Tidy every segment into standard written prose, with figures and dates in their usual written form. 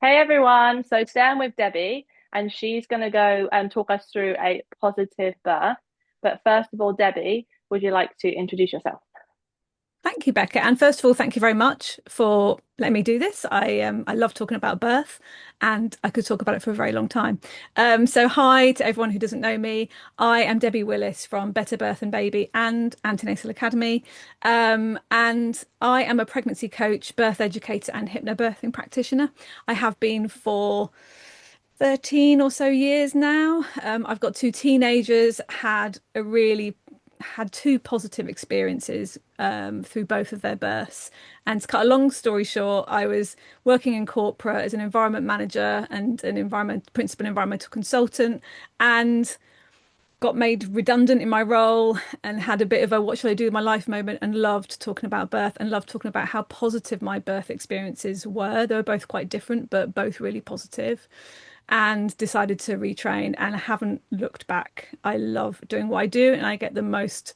Hey everyone. So today I'm with Debbie and she's going to go and talk us through a positive birth. But first of all, Debbie, would you like to introduce yourself? Thank you, Becca. And first of all, thank you very much for letting me do this. I love talking about birth, and I could talk about it for a very long time. So hi to everyone who doesn't know me. I am Debbie Willis from Better Birth and Baby and Antenatal Academy, and I am a pregnancy coach, birth educator, and hypnobirthing practitioner. I have been for 13 or so years now. I've got two teenagers, had two positive experiences through both of their births. And to cut a long story short, I was working in corporate as an environment manager and an principal environmental consultant, and got made redundant in my role and had a bit of a what should I do with my life moment, and loved talking about birth and loved talking about how positive my birth experiences were. They were both quite different, but both really positive, and decided to retrain and haven't looked back. I love doing what I do, and I get the most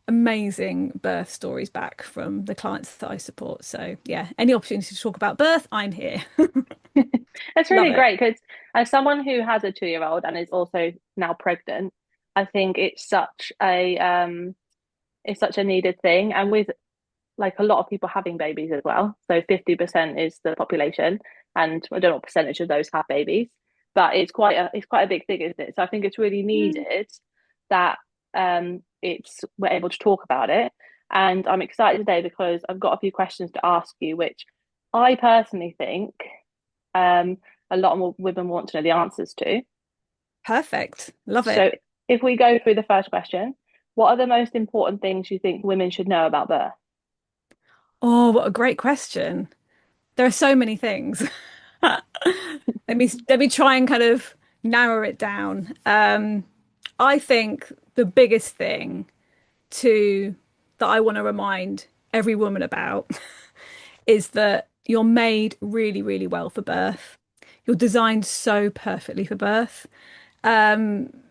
amazing birth stories back from the clients that I support. So, yeah, any opportunity to talk about birth, I'm here. It's Love really it. great because as someone who has a 2-year old and is also now pregnant, I think it's such a needed thing. And with like a lot of people having babies as well. So 50% is the population, and I don't know what percentage of those have babies, but it's quite a big thing, isn't it? So I think it's really Mm. needed that it's we're able to talk about it. And I'm excited today because I've got a few questions to ask you, which I personally think um a lot more women want to know the answers to. Perfect. Love it. So if we go through the first question, what are the most important things you think women should know about birth? Oh, what a great question. There are so many things. Let me try and kind of narrow it down. I think the biggest thing to that I want to remind every woman about is that you're made really, really well for birth. You're designed so perfectly for birth.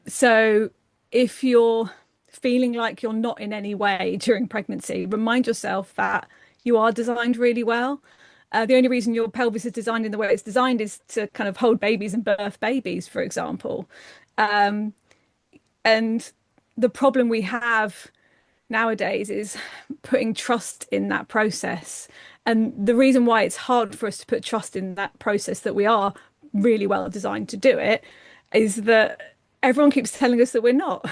So if you're feeling like you're not in any way during pregnancy, remind yourself that you are designed really well. The only reason your pelvis is designed in the way it's designed is to kind of hold babies and birth babies, for example. And the problem we have nowadays is putting trust in that process. And the reason why it's hard for us to put trust in that process, that we are really well designed to do it, is that everyone keeps telling us that we're not.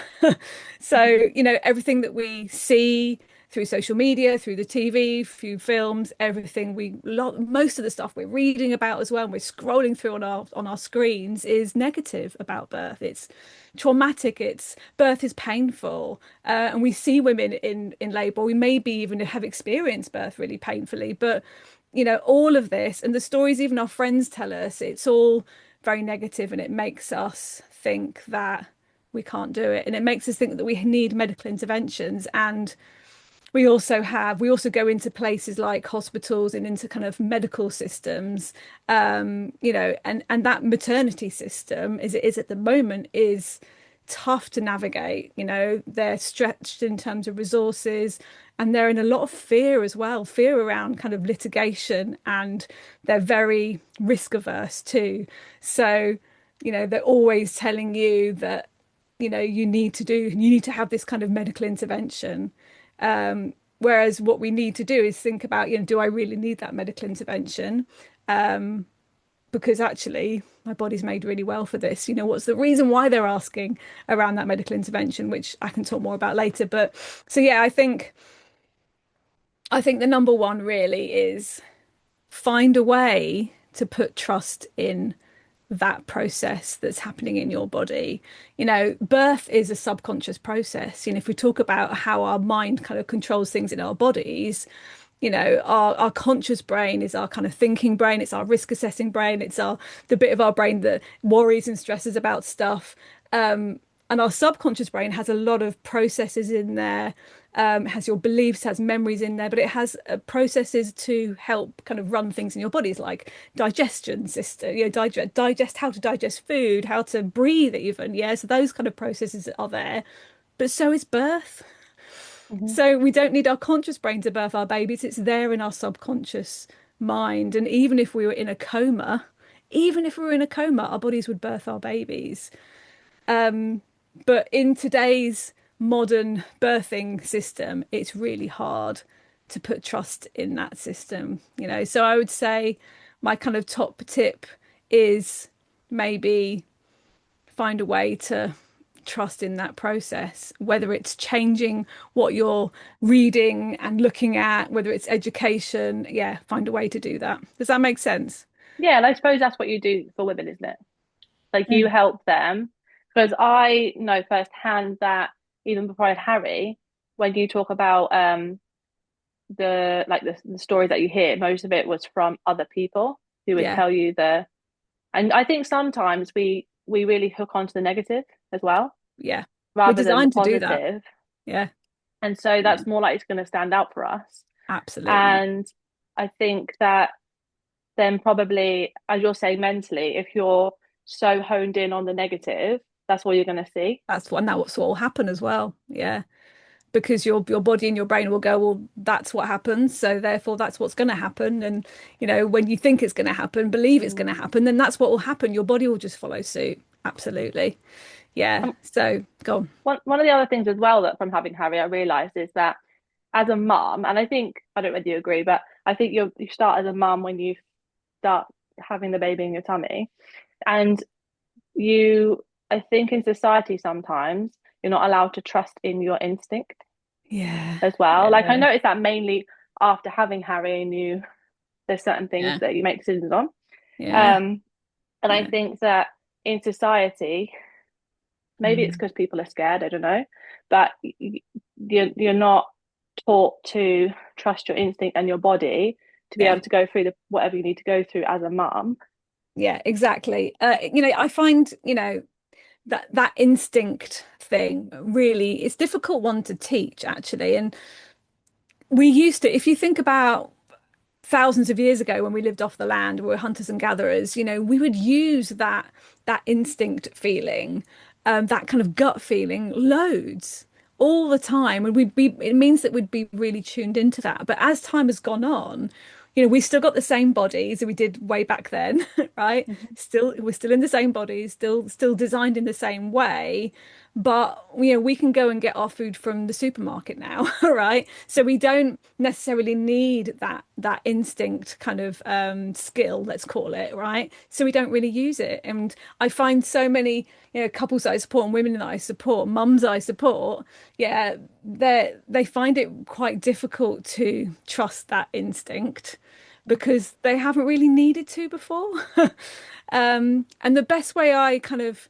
So, everything that we see through social media, through the TV, through films, everything most of the stuff we're reading about as well, and we're scrolling through on our screens is negative about birth. It's traumatic. It's birth is painful, and we see women in labour. We maybe even have experienced birth really painfully, but all of this and the stories even our friends tell us, it's all very negative, and it makes us think that we can't do it, and it makes us think that we need medical interventions. And we also go into places like hospitals and into kind of medical systems, and that maternity system, as it is at the moment, is tough to navigate. They're stretched in terms of resources, and they're in a lot of fear as well, fear around kind of litigation, and they're very risk averse too. So, they're always telling you that, you need to have this kind of medical intervention. Whereas what we need to do is think about, do I really need that medical intervention? Because actually, my body's made really well for this. What's the reason why they're asking around that medical intervention, which I can talk more about later. But so yeah, I think the number one really is find a way to put trust in that process that's happening in your body. Birth is a subconscious process. If we talk about how our mind kind of controls things in our bodies, our conscious brain is our kind of thinking brain, it's our risk assessing brain, it's the bit of our brain that worries and stresses about stuff. And our subconscious brain has a lot of processes in there, has your beliefs, has memories in there, but it has processes to help kind of run things in your bodies, like digestion system, digest how to digest food, how to breathe even. Yeah, so those kind of processes are there, but so is birth. Mhm. So we don't need our conscious brain to birth our babies. It's there in our subconscious mind. And even if we were in a coma, Even if we were in a coma, our bodies would birth our babies. Um, but in today's modern birthing system, it's really hard to put trust in that system, you know. So I would say my kind of top tip is maybe find a way to trust in that process, whether it's changing what you're reading and looking at, whether it's education. Yeah, find a way to do that. Does that make sense? Yeah, and I suppose that's what you do for women, isn't it? Like you Mm. help them because I know firsthand that even before I had Harry, when you talk about the stories that you hear, most of it was from other people who would Yeah, tell you and I think sometimes we really hook onto the negative as well yeah. We're rather than the designed to do that. positive. Yeah, And so yeah, that's more likely going to stand out for us. absolutely. And I think that then probably, as you're saying mentally, if you're so honed in on the negative, that's all you're going to see. And that's what will happen as well. Yeah. Because your body and your brain will go, well, that's what happens, so therefore that's what's going to happen. And you know, when you think it's going to happen, believe it's going to Mm. happen, then that's what will happen. Your body will just follow suit. Absolutely. Yeah. And So go on. one of the other things as well that from having Harry, I realized is that as a mum, and I think I don't know whether you agree, but I think you start as a mum when you start having the baby in your tummy, and you I think in society sometimes you're not allowed to trust in your instinct Yeah. as well. Like I Yeah. noticed that mainly after having Harry and there's certain things Yeah. that you make decisions on. Yeah. Um, and I Yeah. think that in society, maybe it's Mm. because people are scared, I don't know, but you're not taught to trust your instinct and your body to be Yeah. able to go through whatever you need to go through as a mum. Yeah, exactly. You know, I find, you know, that instinct thing really, it's a difficult one to teach actually. And we used to, if you think about thousands of years ago when we lived off the land, we were hunters and gatherers, you know, we would use that instinct feeling, that kind of gut feeling loads all the time. And it means that we'd be really tuned into that. But as time has gone on, you know, we still got the same bodies that we did way back then, right? Mhm. We're still in the same bodies, still designed in the same way. But you know, we can go and get our food from the supermarket now, right? So we don't necessarily need that instinct kind of skill, let's call it, right? So we don't really use it. And I find so many, you know, couples that I support and women that I support, mums I support, yeah, they find it quite difficult to trust that instinct because they haven't really needed to before. And the best way I kind of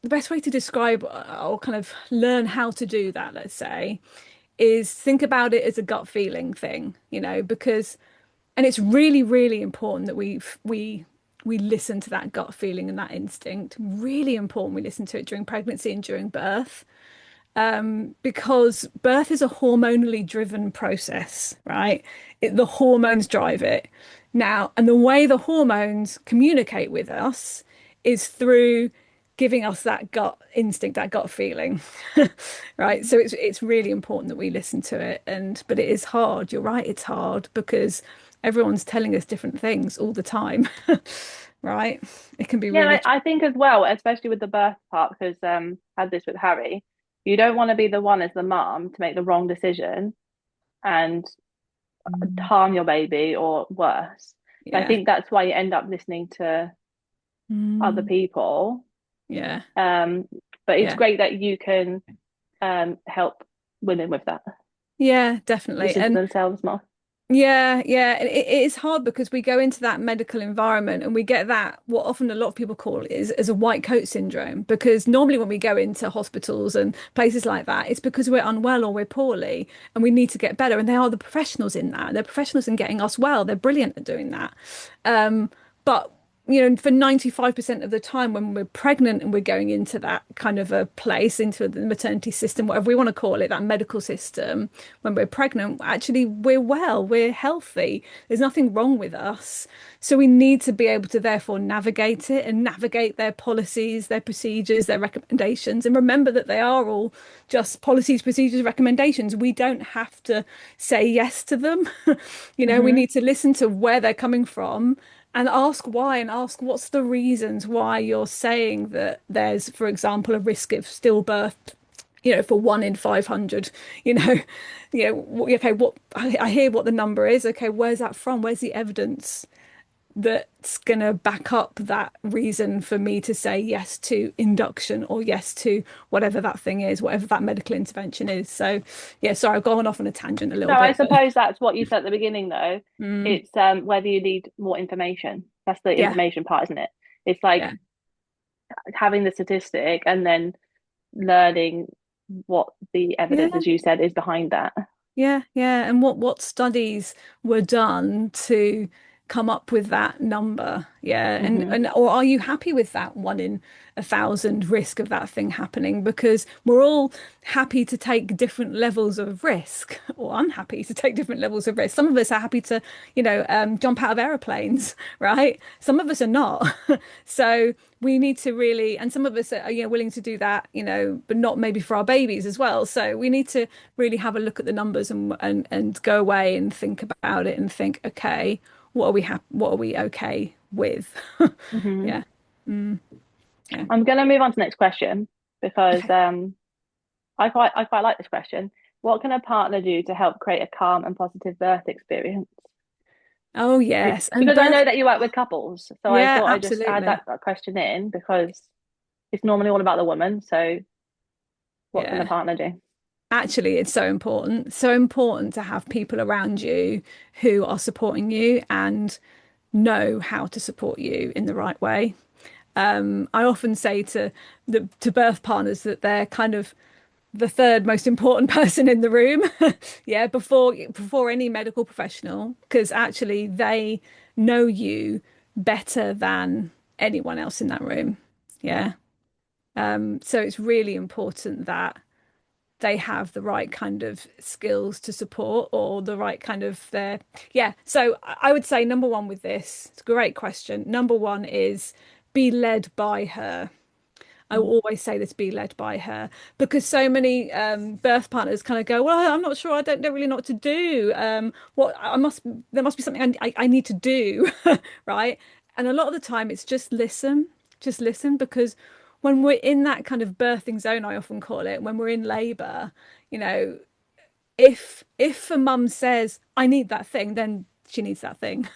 the best way to describe or kind of learn how to do that, let's say, is think about it as a gut feeling thing, you know, because and it's really, really important that we listen to that gut feeling and that instinct. Really important we listen to it during pregnancy and during birth, because birth is a hormonally driven process, right? The hormones drive it now, and the way the hormones communicate with us is through giving us that gut instinct, that gut feeling, right? So it's really important that we listen to it, and but it is hard. You're right, it's hard because everyone's telling us different things all the time, right? It can be Yeah, really, I think as well, especially with the birth part, because had this with Harry, you don't want to be the one as the mum to make the wrong decision and harm your baby or worse. So I yeah. think that's why you end up listening to other Mm, people. yeah. Um, but it's Yeah. great that you can help women with that, Yeah, definitely. listen to And themselves more. yeah, yeah, it is hard because we go into that medical environment and we get that what often a lot of people call is as a white coat syndrome. Because normally when we go into hospitals and places like that, it's because we're unwell or we're poorly and we need to get better. And they are the professionals in that. They're professionals in getting us well. They're brilliant at doing that. But you know, for 95% of the time when we're pregnant and we're going into that kind of a place, into the maternity system, whatever we want to call it, that medical system, when we're pregnant, actually we're well, we're healthy. There's nothing wrong with us. So we need to be able to therefore navigate it and navigate their policies, their procedures, their recommendations, and remember that they are all just policies, procedures, recommendations. We don't have to say yes to them. You know, we Hmm. need to listen to where they're coming from and ask why, and ask what's the reasons why you're saying that there's, for example, a risk of stillbirth, for 1 in 500, you know, okay, what I hear what the number is. Okay, where's that from? Where's the evidence that's going to back up that reason for me to say yes to induction or yes to whatever that thing is, whatever that medical intervention is. So, yeah, sorry, I've gone off on a tangent a So little I bit, but suppose that's what you said at the beginning, though. mm, It's whether you need more information. That's the yeah, information part, isn't it? It's like yeah, having the statistic and then learning what the evidence, yeah. as you said, is behind that. Yeah, yeah. And what studies were done to come up with that number? Yeah. Hmm. And or are you happy with that 1 in 1,000 risk of that thing happening? Because we're all happy to take different levels of risk or unhappy to take different levels of risk. Some of us are happy to, jump out of aeroplanes, right? Some of us are not. So we need to really, and some of us are, willing to do that, but not maybe for our babies as well. So we need to really have a look at the numbers and go away and think about it and think, okay, what are we okay with? Hmm. Yeah. Mm, yeah. I'm going to move on to the next question because Okay. I quite like this question. What can a partner do to help create a calm and positive birth experience? Oh, yes. And Because I know birth, that you work with couples, so I yeah, thought I'd just add absolutely. that question in because it's normally all about the woman. So what can the Yeah. partner do? Actually, it's so important to have people around you who are supporting you and know how to support you in the right way. I often say to birth partners that they're kind of the third most important person in the room, yeah, before any medical professional, because actually they know you better than anyone else in that room. Yeah. So it's really important that they have the right kind of skills to support or the right kind of their, yeah. So I would say number one with this, it's a great question. Number one is be led by her. I will always say this, be led by her, because so many birth partners kind of go, well, I'm not sure, I don't really know what to do. There must be something I need to do, right? And a lot of the time it's just listen, because when we're in that kind of birthing zone, I often call it, when we're in labor, you know, if a mum says, I need that thing, then she needs that thing,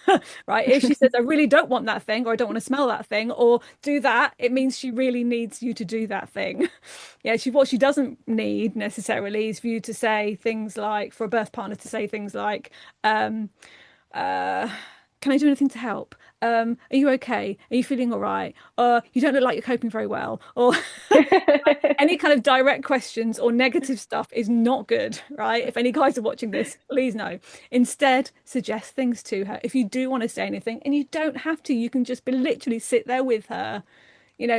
right? If she says, I really don't want that thing, or I don't want to smell that thing, or do that, it means she really needs you to do that thing. Yeah, what she doesn't need necessarily is for you to say things like, for a birth partner to say things like, um, uh, can I do anything to help? Are you okay? Are you feeling all right? You don't look like you're coping very well. Or any kind of direct questions or negative stuff is not good, right? If any guys are watching this, please know. Instead, suggest things to her. If you do want to say anything, and you don't have to, you can just be literally sit there with her.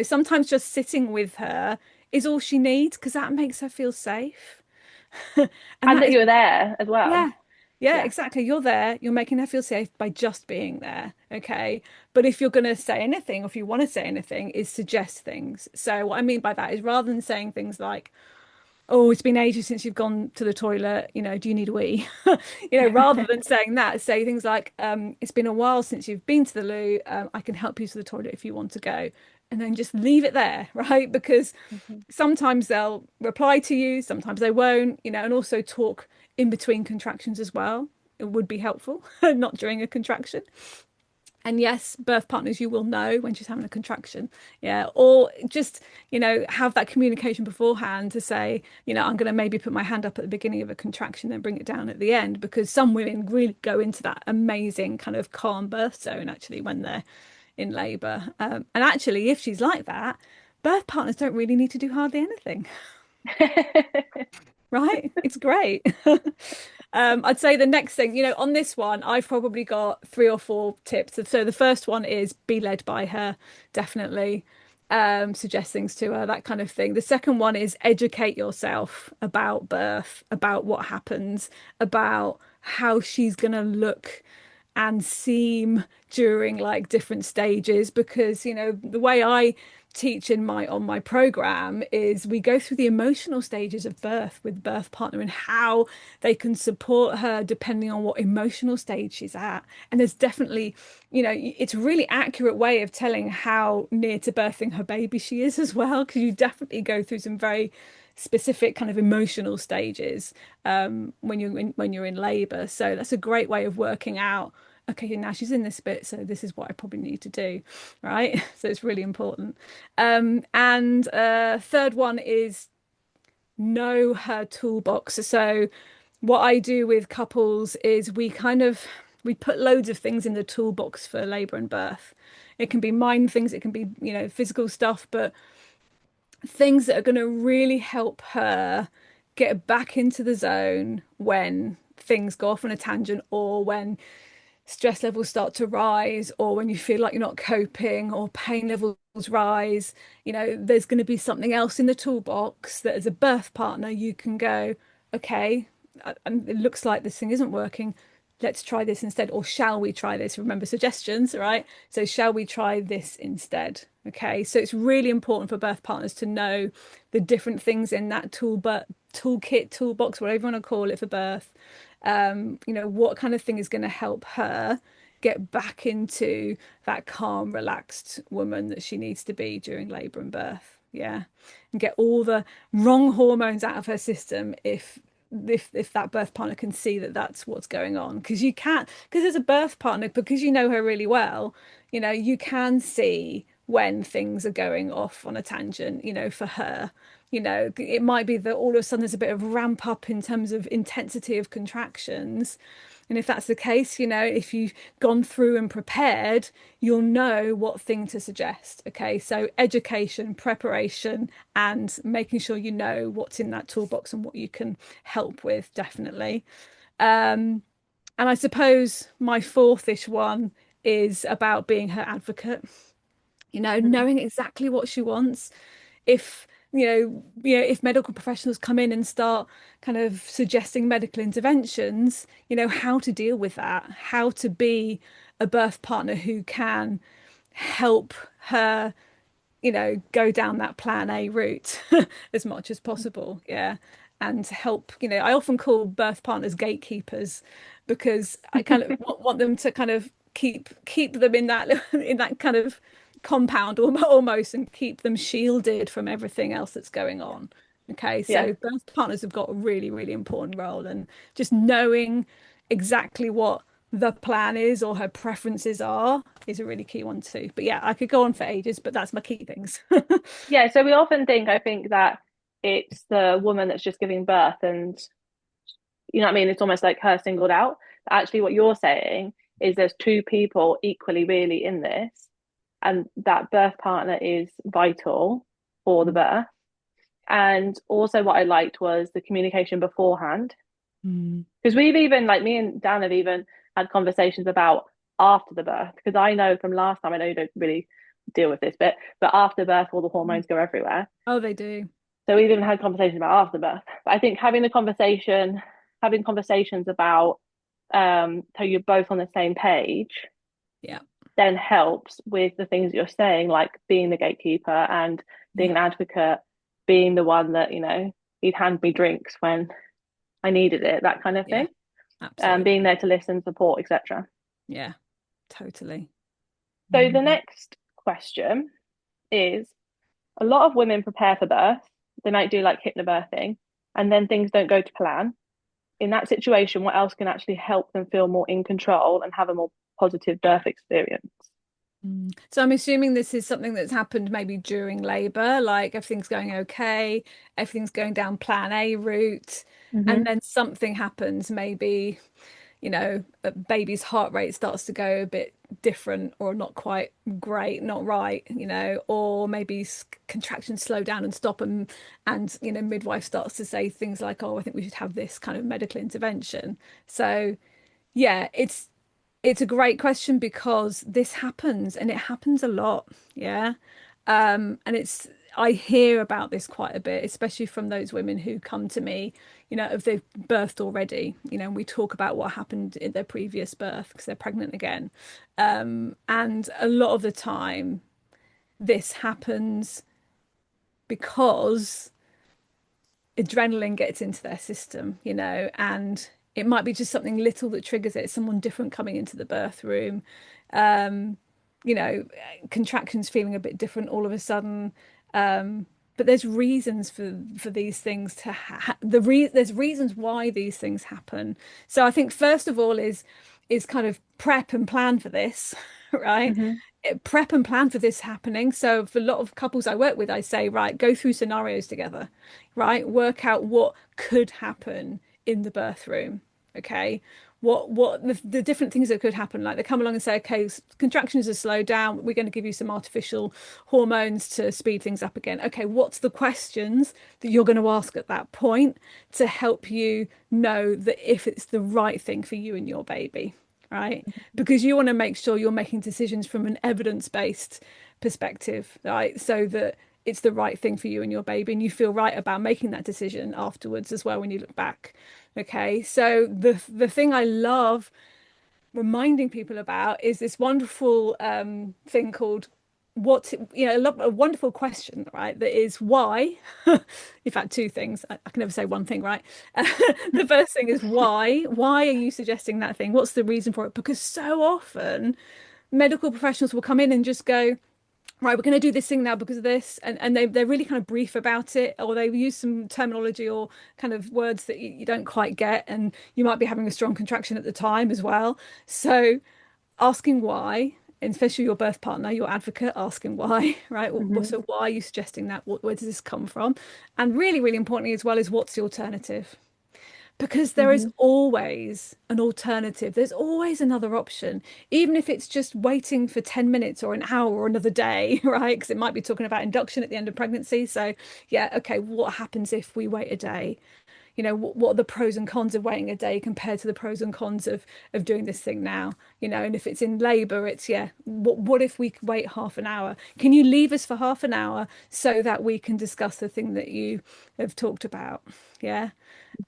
Sometimes just sitting with her is all she needs because that makes her feel safe. And And that that is, you're there as well. yeah, yeah, Yeah. exactly. You're there. You're making her feel safe by just being there. Okay. But if you're going to say anything, or if you want to say anything, is suggest things. So what I mean by that is rather than saying things like, oh, it's been ages since you've gone to the toilet, do you need a wee? Rather than saying that, say things like, it's been a while since you've been to the loo. I can help you to the toilet if you want to go. And then just leave it there, right? Because Mhm. sometimes they'll reply to you, sometimes they won't, and also talk in between contractions as well. It would be helpful, not during a contraction. And yes, birth partners, you will know when she's having a contraction. Yeah. Or just, have that communication beforehand to say, I'm going to maybe put my hand up at the beginning of a contraction, then bring it down at the end, because some women really go into that amazing kind of calm birth zone actually when they're in labor. And actually, if she's like that, birth partners don't really need to do hardly anything, right? It's great. I'd say the next thing, on this one, I've probably got 3 or 4 tips. So the first one is be led by her, definitely. Suggest things to her, that kind of thing. The second one is educate yourself about birth, about what happens, about how she's gonna look and seem during like different stages, because the way I teach in my on my program is we go through the emotional stages of birth with birth partner and how they can support her depending on what emotional stage she's at. And there's definitely, it's a really accurate way of telling how near to birthing her baby she is as well, because you definitely go through some very specific kind of emotional stages when you're in labor. So that's a great way of working out, okay, now she's in this bit, so this is what I probably need to do, right? So it's really important. And third one is know her toolbox. So what I do with couples is we put loads of things in the toolbox for labor and birth. It can be mind things, it can be, physical stuff, but things that are going to really help her get back into the zone when things go off on a tangent, or when stress levels start to rise, or when you feel like you're not coping, or pain levels rise. There's going to be something else in the toolbox that as a birth partner you can go, okay, and it looks like this thing isn't working. Let's try this instead. Or shall we try this? Remember suggestions, right? So shall we try this instead? Okay. So it's really important for birth partners to know the different things in that toolkit, toolbox, whatever you want to call it for birth. What kind of thing is going to help her get back into that calm, relaxed woman that she needs to be during labor and birth. Yeah. And get all the wrong hormones out of her system if that birth partner can see that that's what's going on. Because you can't, because as a birth partner, because you know her really well, you can see when things are going off on a tangent, for her. It might be that all of a sudden there's a bit of ramp up in terms of intensity of contractions. And if that's the case, if you've gone through and prepared, you'll know what thing to suggest. Okay, so education, preparation, and making sure you know what's in that toolbox and what you can help with, definitely. And I suppose my fourth-ish one is about being her advocate, Mhm. knowing exactly what she wants. If if medical professionals come in and start kind of suggesting medical interventions, how to deal with that, how to be a birth partner who can help her, go down that plan A route as much as possible. Yeah. And help, I often call birth partners gatekeepers, because I kind of want them to kind of keep them in that in that kind of compound almost, and keep them shielded from everything else that's going on. Okay, Yeah. so birth partners have got a really, really important role, and just knowing exactly what the plan is or her preferences are is a really key one too. But yeah, I could go on for ages, but that's my key things. Yeah, so we often think, I think that it's the woman that's just giving birth and you know what I mean? It's almost like her singled out. But actually, what you're saying is there's two people equally really in this, and that birth partner is vital for the birth. And also, what I liked was the communication beforehand. Mm. Because we've even, like me and Dan have even had conversations about after the birth. Because I know from last time, I know you don't really deal with this bit, but after birth, all the hormones go everywhere. Oh, they do. So we've even had conversations about after birth. But I think having conversations about so you're both on the same page Yeah. then helps with the things that you're saying, like being the gatekeeper and being Yeah. an advocate, being the one that, he'd hand me drinks when I needed it, that kind of Yeah. thing. Being Absolutely. there to listen, support, etc. Yeah. Totally. So the Mm. next question is a lot of women prepare for birth. They might do like hypnobirthing, and then things don't go to plan. In that situation, what else can actually help them feel more in control and have a more positive birth experience? Mm. So I'm assuming this is something that's happened maybe during labor, like everything's going okay, everything's going down plan A route, and Mm-hmm. then something happens, maybe, a baby's heart rate starts to go a bit different, or not quite great, not right, or maybe contractions slow down and stop, and midwife starts to say things like, oh, I think we should have this kind of medical intervention. So yeah, it's a great question, because this happens, and it happens a lot. Yeah. And I hear about this quite a bit, especially from those women who come to me, if they've birthed already, and we talk about what happened in their previous birth because they're pregnant again. And a lot of the time, this happens because adrenaline gets into their system, and it might be just something little that triggers it. Someone different coming into the birth room, um, you know, contractions feeling a bit different all of a sudden. But there's reasons for these things to there's reasons why these things happen. So I think first of all is kind of prep and plan for this, right? Hmm. Prep and plan for this happening. So for a lot of couples I work with, I say, right, go through scenarios together, right? Work out what could happen in the birth room. Okay. What the different things that could happen, like they come along and say, okay, contractions are slowed down, we're going to give you some artificial hormones to speed things up again. Okay, what's the questions that you're going to ask at that point to help you know that if it's the right thing for you and your baby, right? Because you want to make sure you're making decisions from an evidence-based perspective, right? So that it's the right thing for you and your baby, and you feel right about making that decision afterwards as well when you look back. Okay, so the thing I love reminding people about is this wonderful thing called a wonderful question, right? That is why. In fact, two things. I can never say one thing, right? The first thing is why. Why are you suggesting that thing? What's the reason for it? Because so often medical professionals will come in and just go, right, we're going to do this thing now because of this, and they're really kind of brief about it, or they use some terminology or kind of words that you don't quite get, and you might be having a strong contraction at the time as well. So asking why, and especially your birth partner, your advocate, asking why, right? Hmm. So why are you suggesting that? Where does this come from? And really, really importantly as well is what's the alternative? Because there is Hmm. always an alternative. There's always another option, even if it's just waiting for 10 minutes or an hour or another day, right? Because it might be talking about induction at the end of pregnancy. So, yeah, okay, what happens if we wait a day? What are the pros and cons of waiting a day compared to the pros and cons of doing this thing now? And if it's in labor, it's yeah, what if we wait half an hour? Can you leave us for half an hour so that we can discuss the thing that you have talked about? Yeah.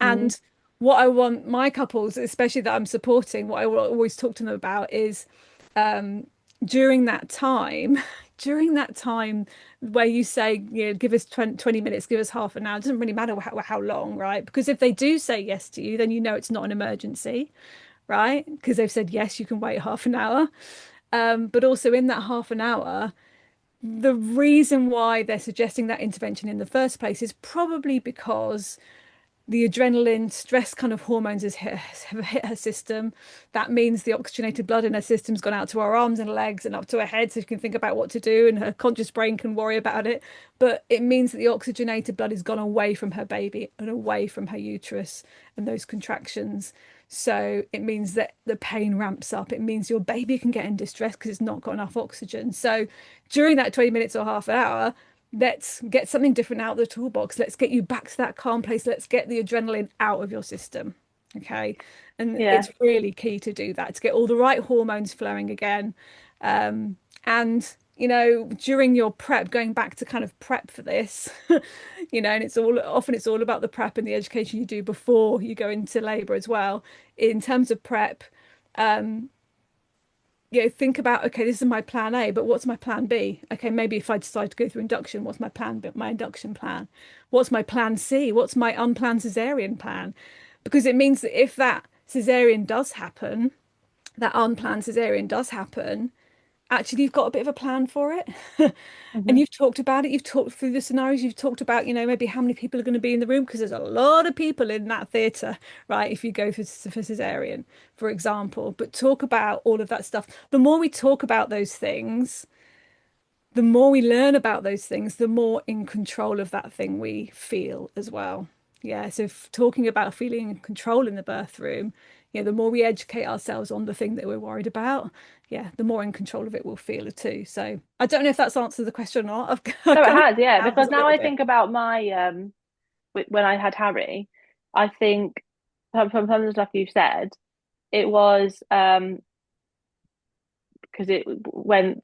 Hmm. And what I want my couples, especially that I'm supporting, what I will always talk to them about is um, during that time, during that time where you say, give us 20 minutes, give us half an hour, it doesn't really matter how long, right? Because if they do say yes to you, then you know it's not an emergency, right? Because they've said yes, you can wait half an hour. But also in that half an hour, the reason why they're suggesting that intervention in the first place is probably because the adrenaline stress kind of hormones have hit her system. That means the oxygenated blood in her system's gone out to her arms and legs and up to her head so she can think about what to do and her conscious brain can worry about it. But it means that the oxygenated blood has gone away from her baby and away from her uterus and those contractions. So it means that the pain ramps up. It means your baby can get in distress because it's not got enough oxygen. So during that 20 minutes or half an hour, let's get something different out of the toolbox. Let's get you back to that calm place. Let's get the adrenaline out of your system. Okay. And Yeah. it's really key to do that, to get all the right hormones flowing again. And during your prep, going back to kind of prep for this, and it's all about the prep and the education you do before you go into labor as well. In terms of prep, um, think about, okay, this is my plan A, but what's my plan B? Okay, maybe if I decide to go through induction, what's my plan B, my induction plan? What's my plan C? What's my unplanned cesarean plan? Because it means that if that cesarean does happen, that unplanned cesarean does happen, actually you've got a bit of a plan for it. And Hmm. you've talked about it, you've talked through the scenarios, you've talked about, maybe how many people are going to be in the room, because there's a lot of people in that theatre, right? If you go for cesarean, for example, but talk about all of that stuff. The more we talk about those things, the more we learn about those things, the more in control of that thing we feel as well. Yeah, so talking about feeling in control in the birth room, the more we educate ourselves on the thing that we're worried about, yeah, the more in control of it we'll feel too. So I don't know if that's answered the question or not. I've No, it kind of has, yeah, rambled because a now little I bit. think about my when I had Harry, I think from some of the stuff you said, it was because it when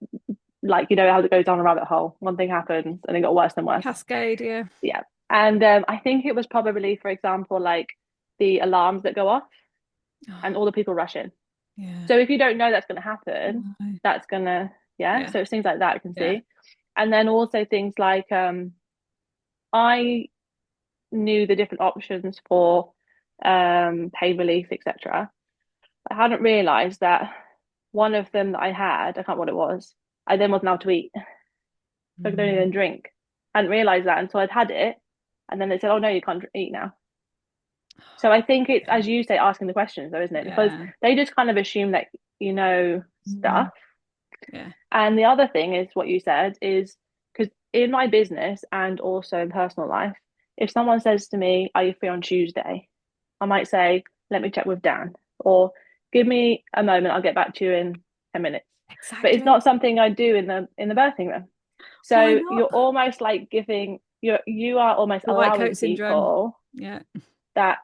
like how it goes down a rabbit hole. One thing happens and it got worse and worse. Cascade, yeah. Yeah. And I think it was probably, for example, like the alarms that go off and Oh, all the people rush in. yeah. So if you don't know that's going to happen, No. that's going to, yeah. Yeah. So it seems like that I can Yeah. see. And then also things like I knew the different options for pain relief, etc. I hadn't realised that one of them that I had, I can't remember what it was, I then wasn't able to eat. So I could only then Mm. drink. I hadn't realised that until I'd had it. And then they said, oh no, you can't eat now. So I think it's, Yeah. as you say, asking the questions though, isn't it? Because Yeah. they just kind of assume that you know stuff. Mm. Yeah. And the other thing is what you said is because in my business and also in personal life, if someone says to me, are you free on Tuesday? I might say, let me check with Dan, or give me a moment, I'll get back to you in 10 minutes. But it's Exactly. not something I do in the birthing room. Why So not? you're almost like giving you are almost The white allowing coat syndrome. people Yeah. that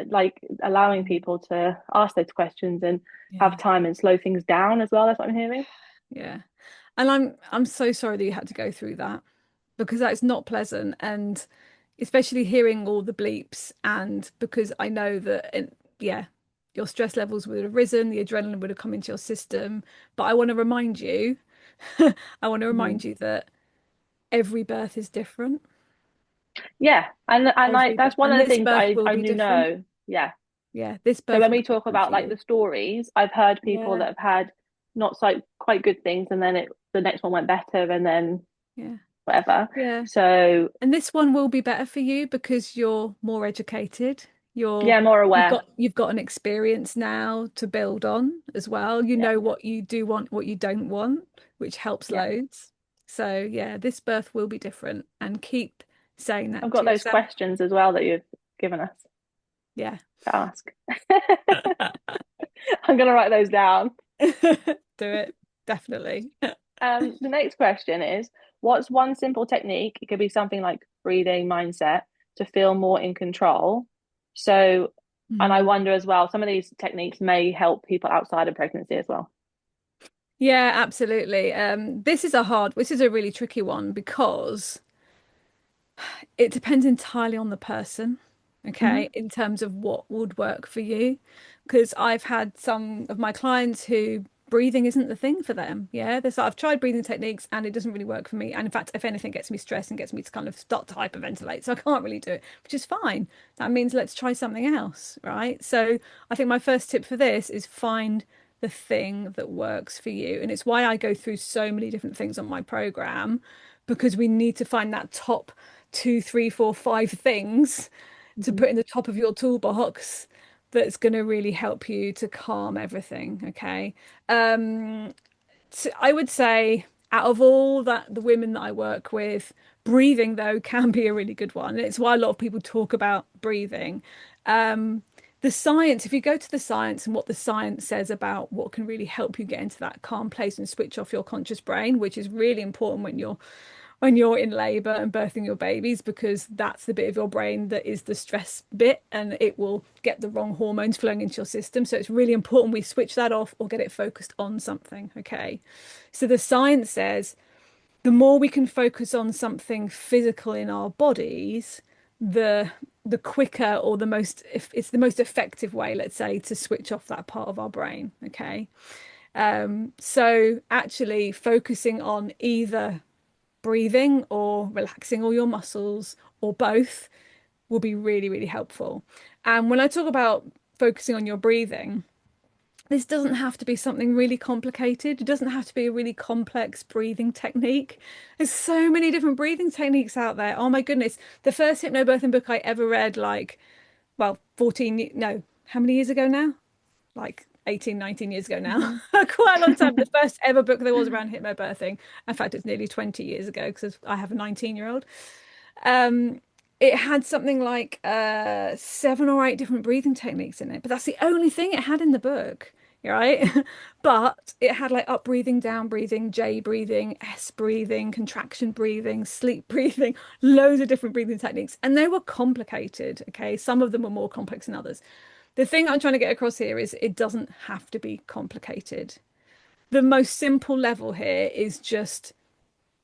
like allowing people to ask those questions and have Yeah. time and slow things down as well. That's what I'm hearing. Yeah. And I'm so sorry that you had to go through that because that's not pleasant. And especially hearing all the bleeps, and because I know that yeah, your stress levels would have risen, the adrenaline would have come into your system. But I want to remind you, I want to Mm-hmm. remind you that every birth is different. Yeah, and like that's one And of the this things birth will I be do different. know. Yeah. Yeah, this So birth when will we be talk different about for like you. the stories, I've heard people Yeah, that have had not so quite good things, and then the next one went better, and then yeah, whatever. yeah. So And this one will be better for you because you're more educated. yeah, more aware. You've got an experience now to build on as well. You Yeah, know what you do want, what you don't want, which helps yeah. loads. So yeah, this birth will be different and keep saying I've that got to those yourself. questions as well that you've given us Yeah. to ask. I'm gonna write those down. Do it. Definitely. The next question is, what's one simple technique? It could be something like breathing, mindset, to feel more in control. So, and I Mm. wonder as well, some of these techniques may help people outside of pregnancy as well. Yeah, absolutely. This is a really tricky one because it depends entirely on the person, Hmm. okay, in terms of what would work for you. Because I've had some of my clients who breathing isn't the thing for them. Yeah, there's I've tried breathing techniques and it doesn't really work for me. And in fact, if anything, it gets me stressed and gets me to kind of start to hyperventilate. So I can't really do it, which is fine. That means let's try something else, right? So I think my first tip for this is find the thing that works for you. And it's why I go through so many different things on my program, because we need to find that top two, three, four, five things to Hmm. put in the top of your toolbox that's going to really help you to calm everything. Okay. So I would say out of all that the women that I work with, breathing though can be a really good one. And it's why a lot of people talk about breathing. Um, the science, if you go to the science and what the science says about what can really help you get into that calm place and switch off your conscious brain, which is really important when you're in labor and birthing your babies, because that's the bit of your brain that is the stress bit and it will get the wrong hormones flowing into your system. So it's really important we switch that off or get it focused on something. Okay. So the science says the more we can focus on something physical in our bodies, the quicker or the most if it's the most effective way, let's say, to switch off that part of our brain. Okay. So actually focusing on either breathing or relaxing all your muscles or both will be really, really helpful. And when I talk about focusing on your breathing, this doesn't have to be something really complicated. It doesn't have to be a really complex breathing technique. There's so many different breathing techniques out there. Oh my goodness. The first hypnobirthing book I ever read, like, well, 14, no, how many years ago now? Like 18, 19 years ago now. Hmm. Quite a long time. The first ever book there was around hypnobirthing. In fact, it's nearly 20 years ago because I have a 19-year-old. Um, it had something like seven or eight different breathing techniques in it, but that's the only thing it had in the book, right? But it had like up breathing, down breathing, J breathing, S breathing, contraction breathing, sleep breathing, loads of different breathing techniques, and they were complicated. Okay, some of them were more complex than others. The thing I'm trying to get across here is it doesn't have to be complicated. The most simple level here is just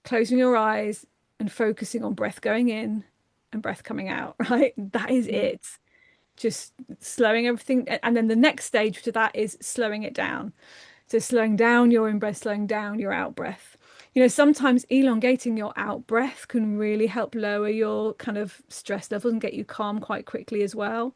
closing your eyes and focusing on breath going in and breath coming out, right? That is Hmm. it. Just slowing everything. And then the next stage to that is slowing it down. So slowing down your in breath, slowing down your out breath. Sometimes elongating your out breath can really help lower your kind of stress levels and get you calm quite quickly as well.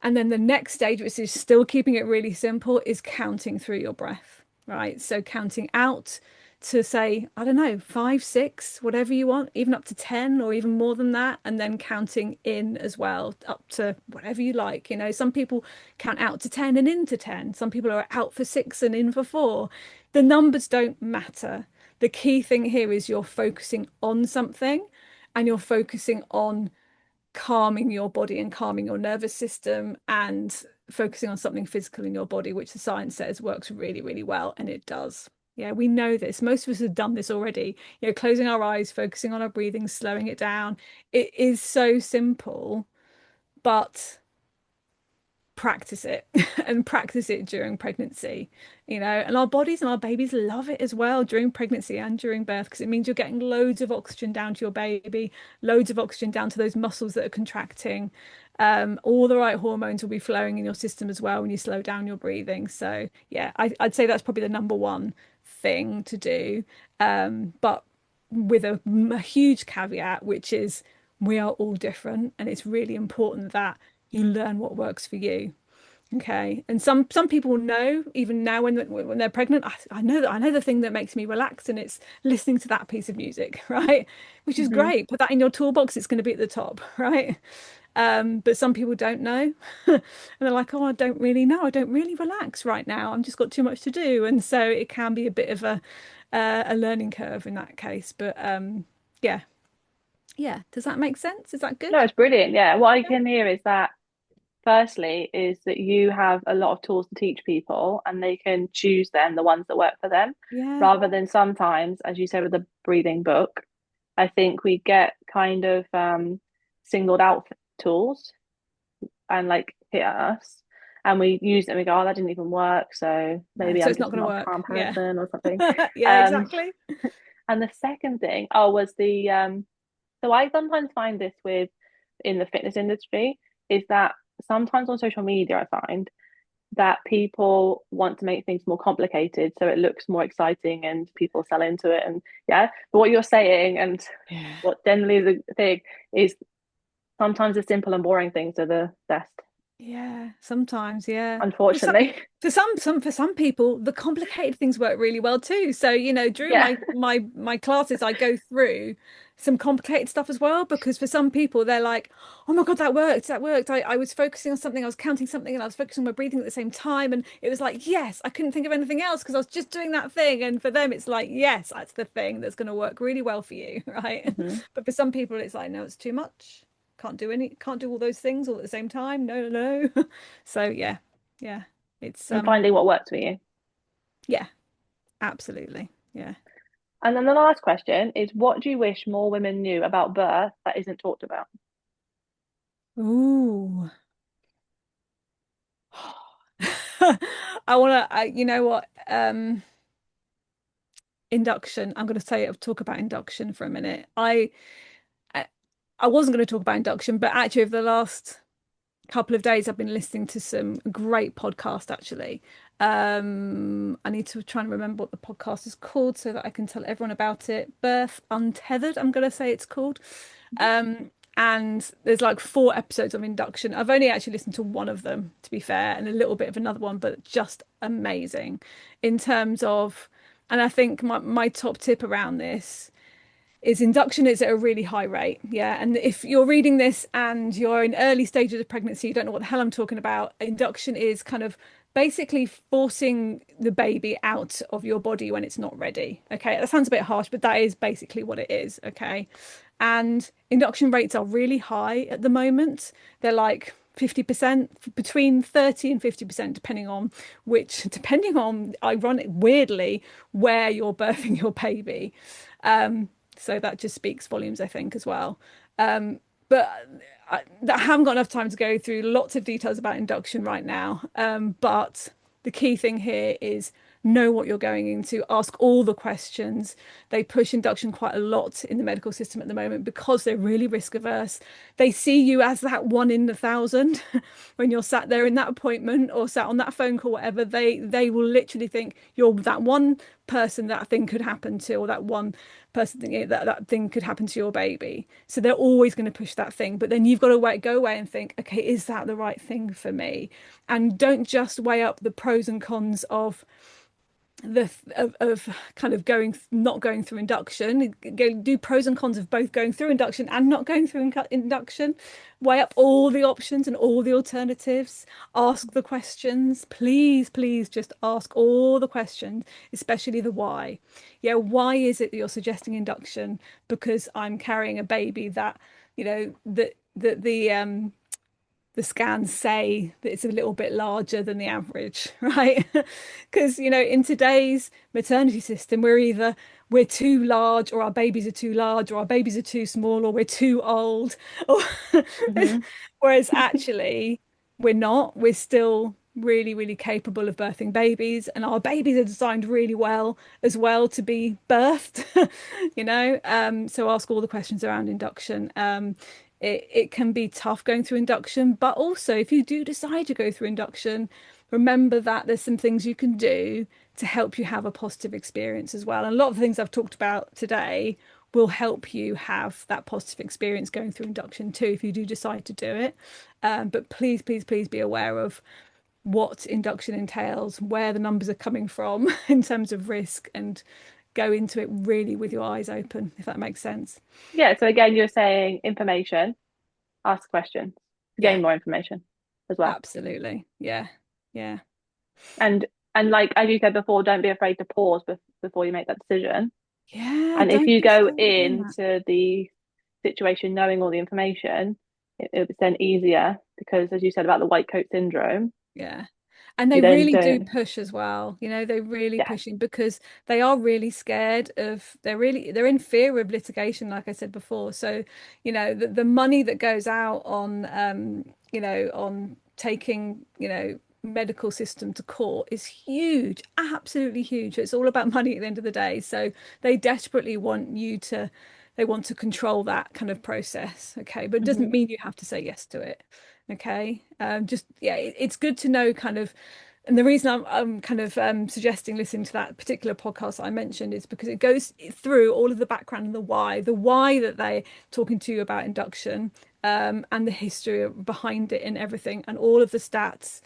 And then the next stage, which is still keeping it really simple, is counting through your breath, right? So counting out to say, I don't know, five, six, whatever you want, even up to 10 or even more than that. And then counting in as well, up to whatever you like. Some people count out to 10 and into 10. Some people are out for six and in for four. The numbers don't matter. The key thing here is you're focusing on something and you're focusing on calming your body and calming your nervous system and focusing on something physical in your body, which the science says works really, really well. And it does. Yeah, we know this. Most of us have done this already. Closing our eyes, focusing on our breathing, slowing it down. It is so simple, but practice it and practice it during pregnancy, and our bodies and our babies love it as well during pregnancy and during birth because it means you're getting loads of oxygen down to your baby, loads of oxygen down to those muscles that are contracting. All the right hormones will be flowing in your system as well when you slow down your breathing. So yeah, I'd say that's probably the number one thing to do. But with a huge caveat, which is we are all different, and it's really important that you learn what works for you. Okay. And some people know even now when they're pregnant, I know the thing that makes me relax and it's listening to that piece of music, right? Which is Hmm. great. Put that in your toolbox, it's going to be at the top, right? But some people don't know. And they're like, oh, I don't really know. I don't really relax right now. I've just got too much to do. And so it can be a bit of a learning curve in that case. But yeah. Yeah. Does that make sense? Is that No, good? it's brilliant. Yeah. What I can hear is that firstly is that you have a lot of tools to teach people and they can choose them, the ones that work for them, Yeah. rather than sometimes, as you said with the breathing book, I think we get kind of singled out tools and like hit at us and we use it and we go, oh, that didn't even work. So No, maybe so I'm it's not just going to not a work. calm Yeah. person or something. Yeah, Um, exactly. and the second thing, oh, was the so I sometimes find this with in the fitness industry is that sometimes on social media I find that people want to make things more complicated so it looks more exciting and people sell into it and yeah. But what you're saying and Yeah. what generally is a thing is sometimes the simple and boring things are the best, Yeah, sometimes, yeah. For some, unfortunately. for some people, the complicated things work really well too. So, during Yeah. my classes, I go through some complicated stuff as well because for some people, they're like, "Oh my God, that worked! That worked! I was focusing on something, I was counting something, and I was focusing on my breathing at the same time, and it was like, yes, I couldn't think of anything else because I was just doing that thing." And for them, it's like, yes, that's the thing that's going to work really well for you, right? Hmm. But for some people, it's like, no, it's too much. Can't do all those things all at the same time. No, no, no. So yeah, yeah. It's And finding what works for you. yeah, absolutely. Yeah. And then the last question is what do you wish more women knew about birth that isn't talked about? Ooh. You know what? Induction. I'm going to talk about induction for a minute. I, I wasn't going to talk about induction, but actually over the last couple of days I've been listening to some great podcast actually. I need to try and remember what the podcast is called so that I can tell everyone about it. Birth Untethered, I'm going to say it's called. And there's like four episodes of induction. I've only actually listened to one of them, to be fair, and a little bit of another one, but just amazing in terms of, and I think my top tip around this is induction is at a really high rate. Yeah. And if you're reading this and you're in early stages of pregnancy, you don't know what the hell I'm talking about. Induction is kind of basically forcing the baby out of your body when it's not ready. Okay. That sounds a bit harsh, but that is basically what it is. Okay. And induction rates are really high at the moment. They're like 50%, between 30 and 50%, depending on, ironic, weirdly, where you're birthing your baby. So that just speaks volumes, I think, as well. But I haven't got enough time to go through lots of details about induction right now. But the key thing here is know what you're going into, ask all the questions. They push induction quite a lot in the medical system at the moment because they're really risk averse. They see you as that one in a thousand when you're sat there in that appointment or sat on that phone call, whatever. They will literally think you're that one person that thing could happen to, or that one person thinking that thing could happen to your baby. So they're always going to push that thing. But then you've got to go away and think, okay, is that the right thing for me? And don't just weigh up the pros and cons of kind of not going through induction. Do pros and cons of both going through induction and not going through induction. Weigh up all the options and all the alternatives. Ask the questions. Please just ask all the questions, especially the why. Yeah, why is it that you're suggesting induction? Because I'm carrying a baby that, the scans say that it's a little bit larger than the average, right? Because, in today's maternity system, we're too large, or our babies are too large, or our babies are too small, or we're too old. Or Hmm. whereas actually we're not. We're still really, really capable of birthing babies, and our babies are designed really well as well to be birthed, So ask all the questions around induction. It can be tough going through induction, but also if you do decide to go through induction, remember that there's some things you can do to help you have a positive experience as well. And a lot of the things I've talked about today will help you have that positive experience going through induction too, if you do decide to do it. But please be aware of what induction entails, where the numbers are coming from in terms of risk, and go into it really with your eyes open, if that makes sense. Yeah, so again, you're saying information, ask questions to Yeah, gain more information as well. absolutely. Yeah. Yeah. And and like as you said before, don't be afraid to pause before you make that decision. Yeah, And if don't you be go scared of doing that. into the situation knowing all the information, it's then easier because, as you said about the white coat syndrome, Yeah. And they you then really do don't. push as well. They're really Yeah. pushing because they are really scared of, they're in fear of litigation, like I said before. So, the money that goes out on taking, medical system to court is huge, absolutely huge. It's all about money at the end of the day. So they desperately they want to control that kind of process. Okay. But it doesn't Hmm. mean you have to say yes to it. Okay. Just, yeah, it's good to know kind of, and the reason I'm kind of suggesting listening to that particular podcast that I mentioned is because it goes through all of the background and the why that they're talking to you about induction, and the history behind it and everything, and all of the stats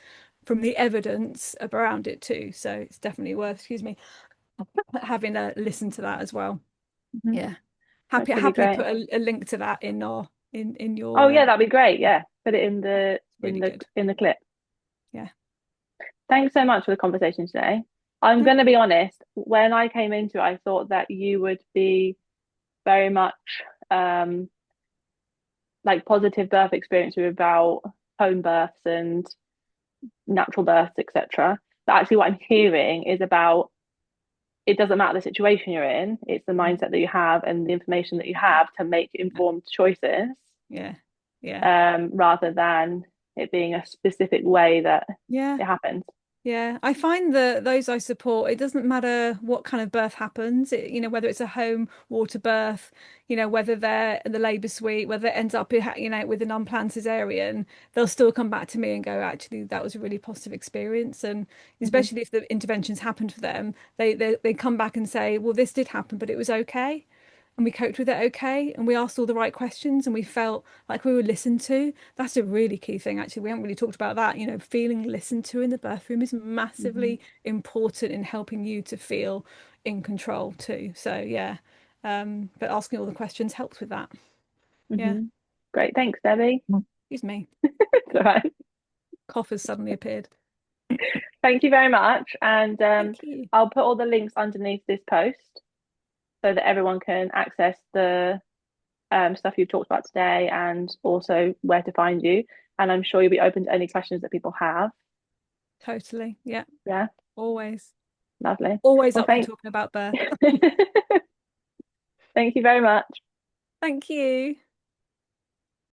from the evidence around it too. So it's definitely worth, excuse me, having a listen to that as well. Hmm. Yeah. That's really Happily great. put a link to that in Oh your yeah, that'd be great. Yeah, put it in yeah, the it's really good. clip. Yeah. Thanks so much for the conversation today. I'm No. going to be honest, when I came into it, I thought that you would be very much um, like positive birth experience about home births and natural births, etc. But actually, what I'm hearing is about it doesn't matter the situation you're in, it's the Mm. mindset that you have and the information that you have to make informed choices Yeah. Yeah. rather than it being a specific way that Yeah. it happens. Yeah, I find that those I support, it doesn't matter what kind of birth happens, whether it's a home water birth, whether they're in the labour suite, whether it ends up, with an unplanned cesarean, they'll still come back to me and go, actually, that was a really positive experience. And Hmm. especially if the interventions happened for them, they come back and say, well, this did happen, but it was okay. And we coped with it okay, and we asked all the right questions, and we felt like we were listened to. That's a really key thing, actually. We haven't really talked about that. Feeling listened to in the birth room is Hmm. massively important in helping you to feel in control too. So yeah, but asking all the questions helps with that. Yeah. Hmm. Great, thanks, Debbie. Excuse me. All right. Cough has suddenly appeared. Thank you very much. And Thank you. I'll put all the links underneath this post so that everyone can access the stuff you've talked about today and also where to find you. And I'm sure you'll be open to any questions that people have. Totally. Yeah. Yeah, Always. lovely. Always Well, up for talking about birth. thank you very much. Thank you.